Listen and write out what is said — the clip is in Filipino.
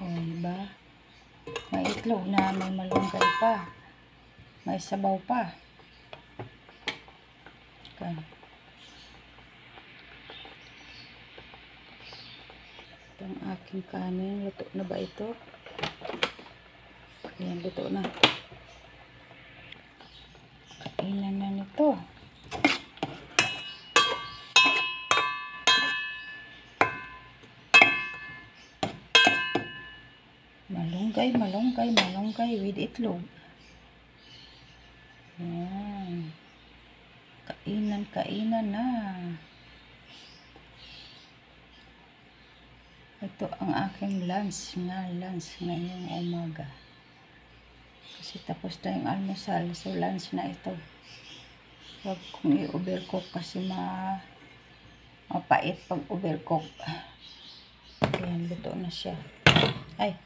O, diba? May itlog na may malunggay pa. May sabaw pa. Okay. Itong aking kanin. Luto na ba ito? Ayan, luto na. Kainan na nito. Malunggay with itlog. Ayan. Kainan na. Ito ang aking lunch ngayong umaga. Kasi tapos na yung almusal. So, lunch na ito. Huwag kong i-overcook kasi mapait pag overcook. Ayan, luto na siya. Ay!